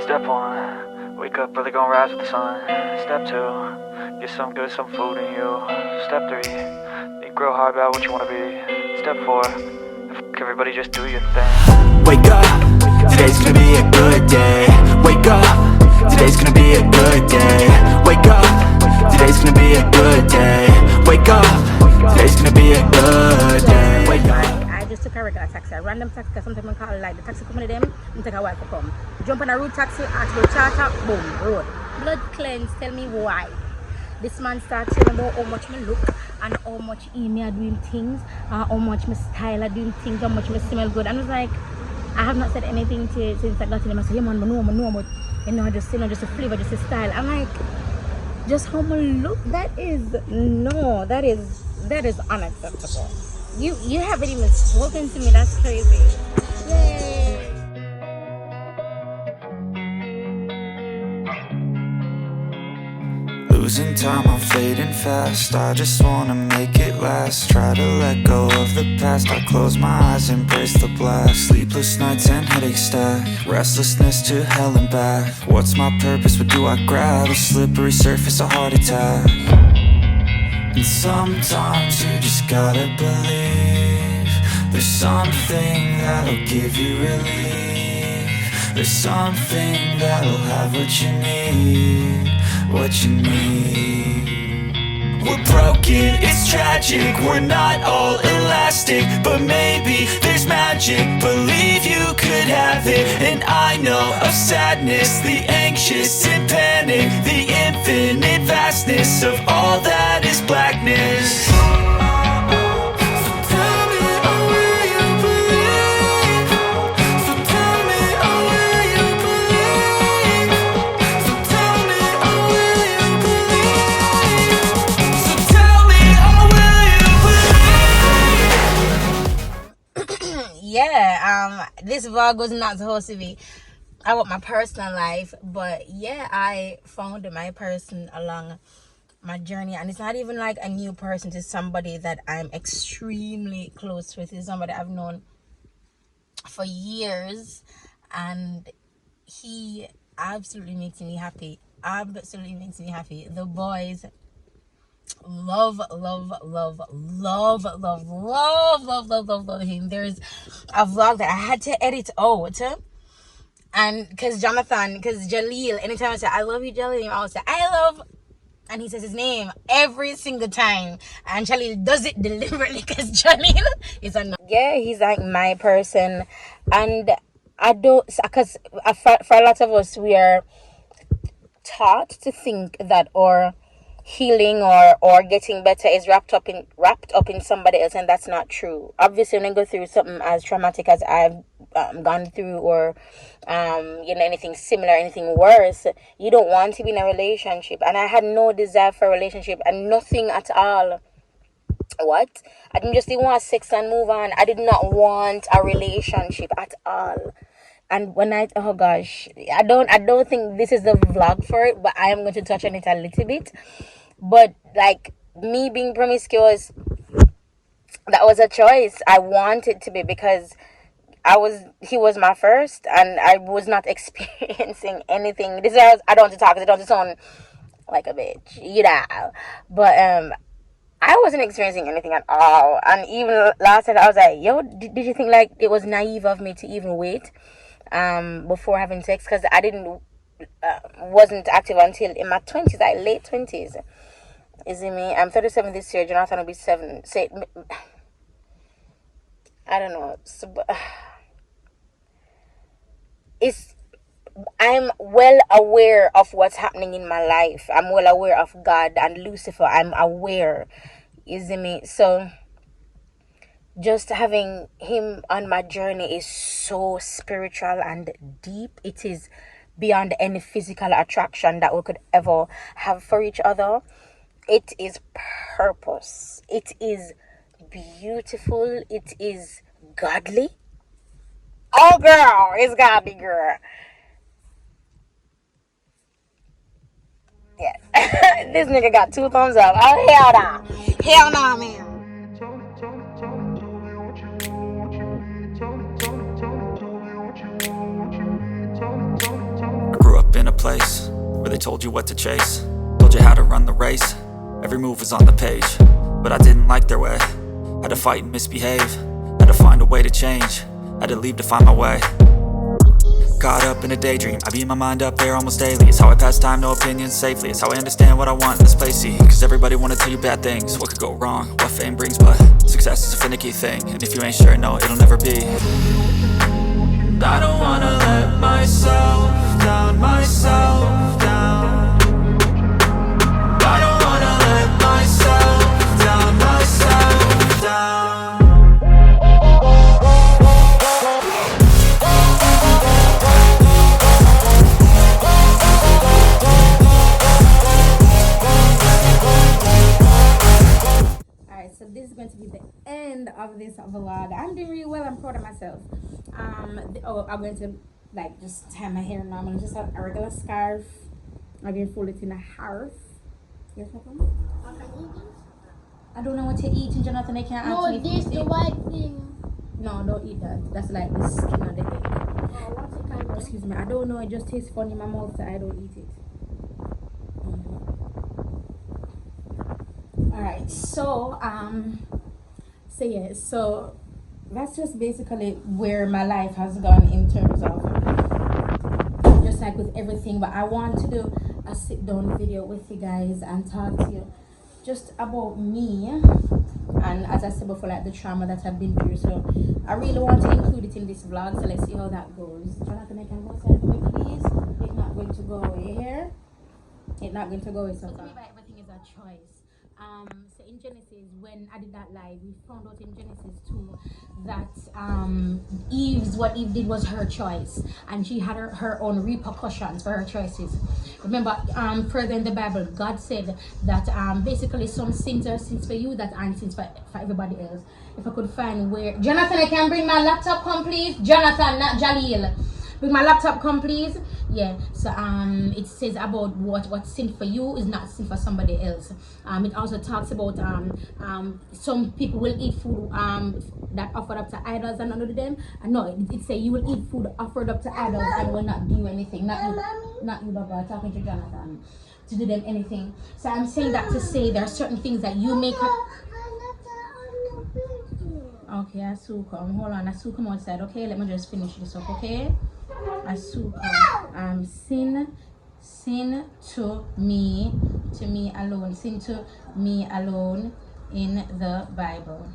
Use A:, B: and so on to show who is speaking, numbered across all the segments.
A: Step 1, wake up early, gonna rise with the sun. Step 2, get some good, some food in you. Step 3, think real hard about what you wanna be. Step 4, everybody just do your thing.
B: Wake up, today's gonna be a good day. Wake up, today's gonna be a good day. Wake up, today's gonna be a good day. Wake up, today's gonna be a good day. Wake up.
C: I just took a regular taxi, a random taxi, because sometimes I call it like the taxi company them, and take a while to come. Jump on a road taxi, ask for charter, boom, road. Blood cleanse, tell me why. This man started telling about how much me look and how much me are doing things, how much my style are doing things, how much me smell good. And I was like, I have not said anything to since I got to him. I said, yeah man, I know, but just a flavor, just a style. I'm like, just how my look, that is unacceptable. You haven't even spoken to me, that's crazy. Yay!
B: Losing time, I'm fading fast. I just wanna make it last. Try to let go of the past. I close my eyes, embrace the blast. Sleepless nights and headaches stack. Restlessness to hell and back. What's my purpose? What do I grab? A slippery surface, a heart attack. And sometimes you just gotta believe there's something that'll give you relief. There's something that'll have what you need. What you need. We're broken, it's tragic. We're not all elastic, but maybe there's magic. Believe you could have it. And I know of sadness, the anxious and panic, the infinite vastness of all that is blackness.
C: This vlog was not supposed to be about my personal life, but yeah, I found my person along my journey, and it's not even like a new person. It's somebody that I'm extremely close with. It's somebody I've known for years, and he absolutely makes me happy. The boys love him. There's a vlog that I had to edit out, and because Jaleel, anytime I say I love you, Jaleel, I would say I love, and he says his name every single time, and Jaleel does it deliberately because Jaleel is he's like my person. And I don't, because for a lot of us, we are taught to think that our healing or getting better is wrapped up in somebody else, and that's not true. Obviously, when I go through something as traumatic as I've gone through, or anything similar, anything worse, you don't want to be in a relationship. And I had no desire for a relationship, and nothing at all. I didn't just want sex and move on. I did not want a relationship at all. And when I don't think this is the vlog for it, but I am going to touch on it a little bit. But like me being promiscuous, that was a choice. I wanted to be, because he was my first, and I was not experiencing anything. I don't want to talk, I don't want to sound like a bitch, but I wasn't experiencing anything at all. And even last night I was like, yo, did you think like it was naive of me to even wait before having sex? Because I wasn't active until in my 20s, like late 20s. Is it me? I'm 37 this year. Jonathan will be 7. I don't know. I'm well aware of what's happening in my life. I'm well aware of God and Lucifer. I'm aware. Is it me? So just having him on my journey is so spiritual and deep. It is beyond any physical attraction that we could ever have for each other. It is purpose. It is beautiful. It is godly. Oh, girl, it's godly, girl. Yeah. This nigga got 2 thumbs up. Oh, hell nah, man.
B: place where they told you what to chase, told you how to run the race. Every move was on the page, but I didn't like their way. Had to fight and misbehave, had to find a way to change, had to leave to find my way. Caught up in a daydream, I beat my mind up there almost daily. It's how I pass time, no opinions safely. It's how I understand what I want in this place, see. Cause everybody wanna tell you bad things, what could go wrong, what fame brings. But success is a finicky thing, and if you ain't sure, no, it'll never be. I don't wanna let myself down, myself down. I don't wanna let myself down, myself down.
C: Alright, so this is going to be the end of this vlog. I'm doing really well. I'm proud of myself. I'm going to like just tie my hair normally, just a regular scarf. I'm going to fold it in a half. Yes, Papa? I don't know what to eat, and Jonathan, I can't ask me.
D: No, this the white thing.
C: No, don't eat that. That's like the skin of the egg.
D: Oh, what's it called?
C: Excuse me. I don't know. It just tastes funny in my mouth, so I don't eat it. Alright, so yeah, so that's just basically where my life has gone in terms of just like with everything. But I want to do a sit down video with you guys and talk to you just about me, and as I said before, like the trauma that I've been through. So I really want to include it in this vlog, so let's see how that goes. Jonathan, I can go outside for me, please. It's not going to go away here. It's not going to go away so far. Everything is a choice. So in Genesis, when I did that live, we found out in Genesis 2 that what Eve did was her choice, and she had her own repercussions for her choices. Remember, further in the Bible, God said that basically some sins are sins for you that aren't sins for everybody else. If I could find where... Jonathan, I can bring my laptop, come please. Jonathan, not Jaleel. Bring my laptop, come please. Yeah, so it says about what's sin for you is not sin for somebody else. It also talks about some people will eat food that offered up to idols and none of them. No, it says you will eat food offered up to idols and will not do anything. Not you, Baba, talking to Jonathan, to do them anything. So I'm saying that to say there are certain things that you make. Okay, Asu, come. Hold on, Asu, come outside. Okay, let me just finish this up. Okay. Sin to me alone. Sin to me alone in the Bible.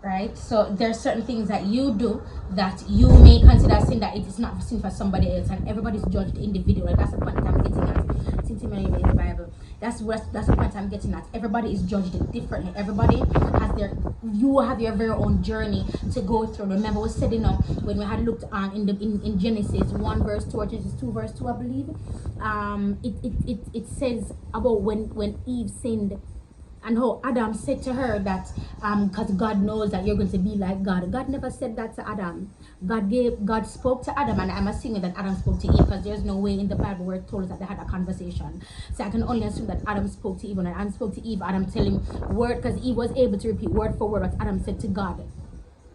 C: Right? So there are certain things that you do that you may consider sin, that it is not sin for somebody else, and everybody's judged individually. That's the point that I'm getting at. Sin to me alone in the Bible. That's the point I'm getting at. Everybody is judged differently. Everybody has you have your very own journey to go through. Remember, we said, when we had looked in Genesis 1 verse 2 or Genesis 2 verse 2, I believe, it says about when Eve sinned, and how Adam said to her that because God knows that you're going to be like God. God never said that to Adam. God spoke to Adam, and I'm assuming that Adam spoke to Eve, because there's no way in the Bible where it told us that they had a conversation. So I can only assume that Adam spoke to Eve, and Adam spoke to Eve, Adam telling word, because Eve was able to repeat word for word what Adam said to God.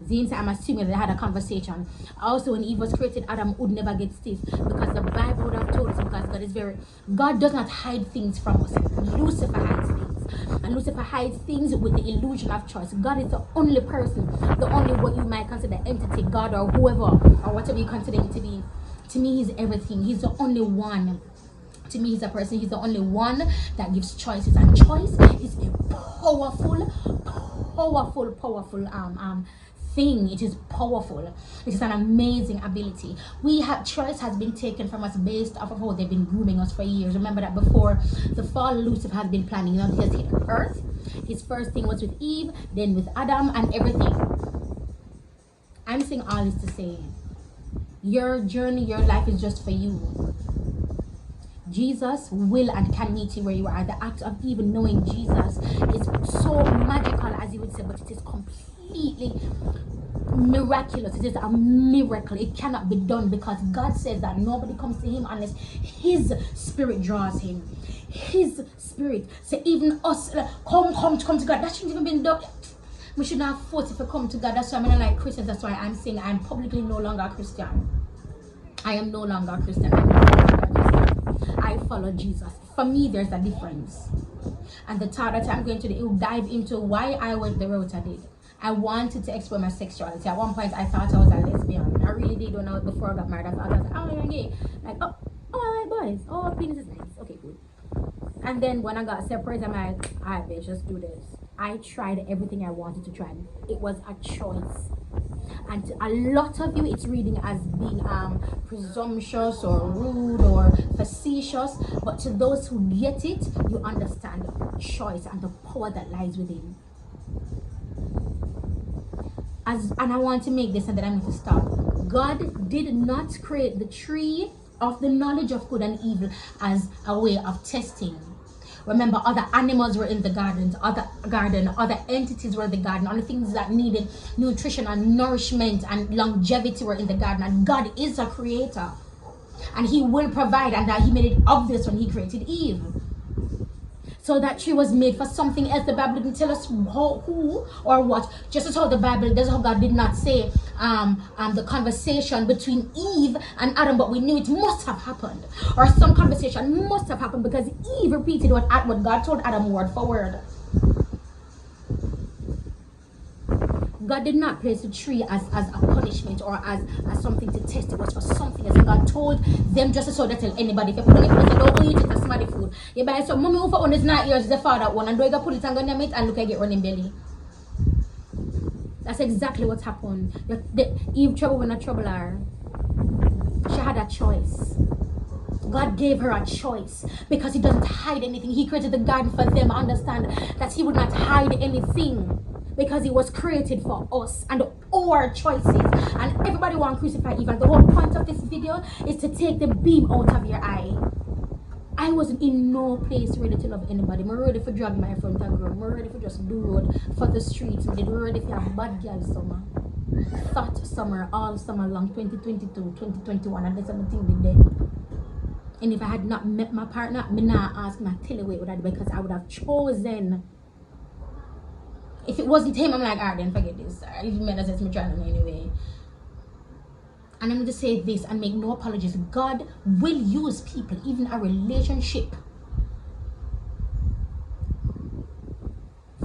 C: I'm assuming they had a conversation. Also, when Eve was created, Adam would never get stiff, because the Bible would have told us, because God does not hide things from us. Lucifer hides things, and Lucifer hides things with the illusion of choice. God is the only person, the only what you might consider entity, God or whoever or whatever you consider him to be. To me, he's everything. He's the only one. To me, he's a person. He's the only one that gives choices, and choice is a powerful thing. It is powerful. It is an amazing ability. Choice has been taken from us based off of how they've been grooming us for years. Remember that before the fall, Lucifer has been planning. He has hit earth. His first thing was with Eve, then with Adam, and everything. I'm saying all this to say, your journey, your life is just for you. Jesus will and can meet you where you are. The act of even knowing Jesus is so magical, as you would say, but it is completely miraculous. It is a miracle. It cannot be done, because God says that nobody comes to him unless his spirit draws him. His spirit. So even us, come to God. That shouldn't even be done. We should not force if we come to God. That's why I'm not like Christians. That's why I'm saying I'm publicly no longer a Christian. I am no longer a Christian. I'm no longer a Christian. I follow Jesus. For me, there's a difference. And the thought that I'm going to dive into why I went the route I did. I wanted to explore my sexuality. At one point, I thought I was a lesbian. I really did when before I got married. I thought I was like, oh, I'm gay. Like, oh, I like boys. Oh, penis is nice. Okay, cool. And then when I got separated, I'm like, alright, bitch, just do this. I tried everything I wanted to try. It was a choice. And to a lot of you, it's reading as being presumptuous or rude or facetious. But to those who get it, you understand the choice and the power that lies within. And I want to make this and then I'm going to stop. God did not create the tree of the knowledge of good and evil as a way of testing. Remember, other animals were in the other entities were in the garden, other things that needed nutrition and nourishment and longevity were in the garden. And God is a creator, and He will provide, and that He made it obvious when He created Eve. So that tree was made for something else. The Bible didn't tell us who or what. Just as how the Bible, that's how God did not say the conversation between Eve and Adam, but we knew it must have happened. Or some conversation must have happened because Eve repeated what God told Adam word for word. God did not place the tree as a punishment or as something to test. It was for something else. God told them just so they tell anybody. If you put it, don't eat it, that's somebody food. You buy some mommy who for one is not yours, is the father one, and do you put it and go name it and look at it running belly. That's exactly what happened. Eve trouble when a troubler. She had a choice. God gave her a choice because He doesn't hide anything. He created the garden for them. Understand that He would not hide anything. Because He was created for us and our choices. And everybody want to crucify Eve. And the whole point of this video is to take the beam out of your eye. I was in no place ready to love anybody. I'm ready for drag my front and girl. I'm ready for just do road for the streets. I'm ready for a bad girl summer. Fat summer, all summer long, 2022, 2021. And that's something they did. And if I had not met my partner, I not ask my tell away with that because I would have chosen. If it wasn't him, I'm like, alright, then forget this. Even better says me trying to know anyway. And I'm going to say this and make no apologies. God will use people, even a relationship,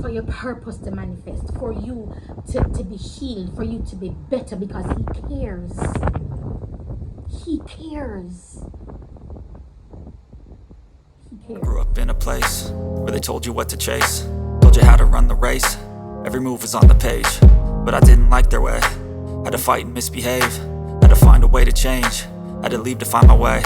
C: for your purpose to manifest, for you to be healed, for you to be better because He cares. He cares. He cares.
B: Grew up in a place where they told you what to chase, told you how to run the race. Every move was on the page, but I didn't like their way. Had to fight and misbehave, had to find a way to change, had to leave to find my way.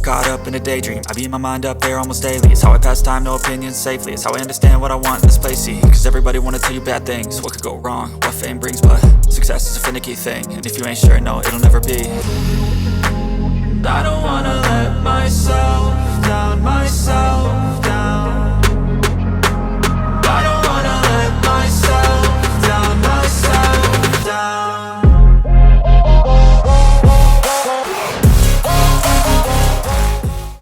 B: Caught up in a daydream, I beat my mind up there almost daily. It's how I pass time, no opinions safely. It's how I understand what I want in this place, see. Cause everybody wanna tell you bad things, what could go wrong, what fame brings. But success is a finicky thing, and if you ain't sure, no, it'll never be.